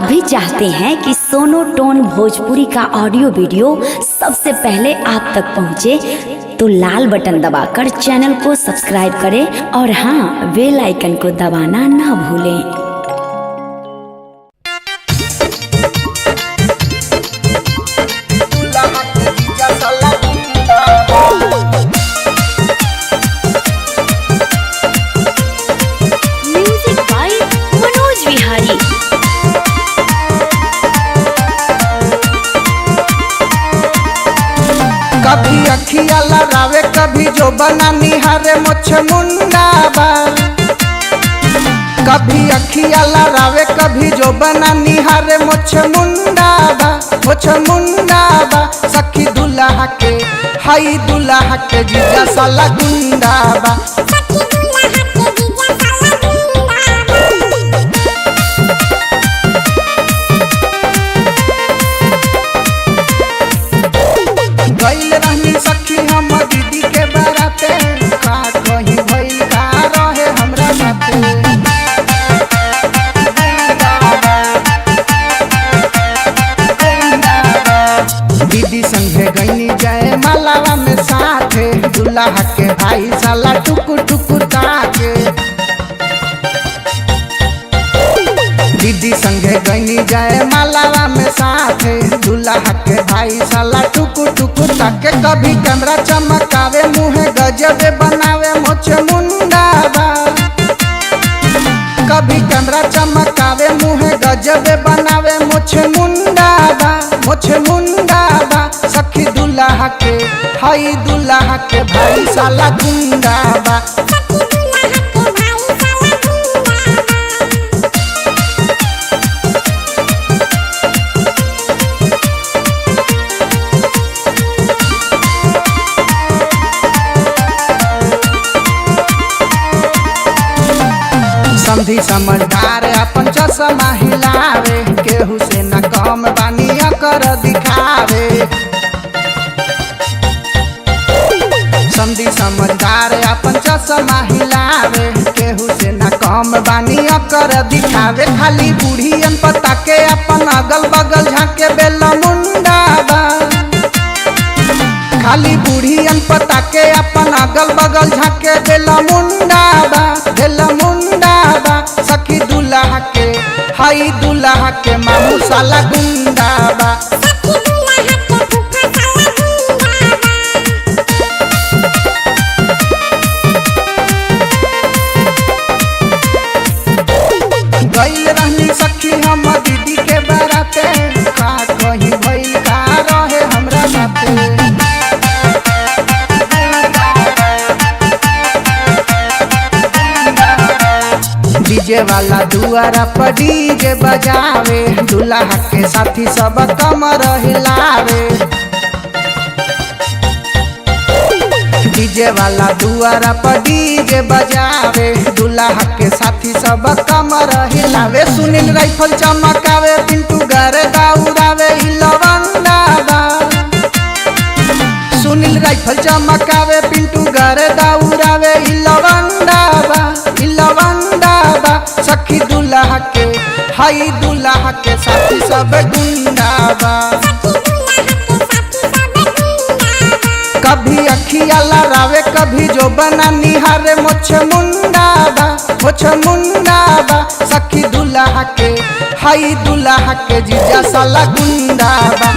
भी चाहते हैं कि सोनो टोन भोजपुरी का ऑडियो वीडियो सबसे पहले आप तक पहुंचे, तो लाल बटन दबाकर चैनल को सब्सक्राइब करें और हाँ, बेल आइकन को दबाना ना भूलें। कभी अखिया लड़ावे कभी जो बना निहारे मोछ मुंडा बा। कभी अखिया लड़ावे कभी जो बना निहारे मोछ मुंडा बा, मोछ मुंडा बा। सखी दुल्हा के हाई दुल्हा के जीजा साला गुंडा बा। गइल रहनी सखी हम दीदी के बाराते, का कहीं भइल का रहे हमरा साथे। दीदी संगे गइनी जाए मालावा में साथे, दुल्हा के भाई साला टुकु टुकु ताके। दीदी संगे गइनी जाए मालावा में साथे, दुल्हा के भाई साला टुकु टुकु ताके। कभी कैमरा चमकावे मुँह गजबे बनावे मोछ मुंडा बा। कभी कैमरा चमकावे मुँह गजबे बनावे मोछ मुंडा बा, मोछ मुंडा बा। सखी दुल्हा के हाई दुल्हा के भाई साला गुंडा बा। समझी समझदार अपन चश्मा हिलावे, केहू से न कम बानी कर दिखावे। समझी समझदार अपन चश्मा हिलावे, केहू से न कम बानी कर दिखावे। खाली बूढ़ियन पता के अपन अगल बगल झाके बेला मुंडा बा। खाली बूढ़ियन पता के अपन अगल बगल झाके बेला मुंडा बा, बेला मुंडा बा। सखी दुल्हा के हाई दुल्हा के मामू साला गुंडा बा। गइल रहनी सखी हम दीदी के बाराते, का कहीं भइल का रहे हमरा साथे। डीजे वाला दुआरा पर डीजे बजावे, दुल्हा के साथी सब कमर हिलावे। डीजे वाला दुआरा पर डीजे बजावे, दुल्हा के साथी सब कमर हिलावे। सुनील राइफल चमकावे, पिंटू घर दौड़ावे हिलवंडा बा। सुनील राइफल चमकावे, पिंटू घर दौड़ावे हिलवंडा बा, हिलवंडा बा। सखी दुल्हा के हाई दुल्हा के साथी सब गुंडा बा। कभी अखिया लड़ावे कभी जो बना निहारे मोछ मुंडा बा, मोछ मुंडा बा। सखी दुल्हा के हाई दुल्हा के जीजा साला गुंडा बा।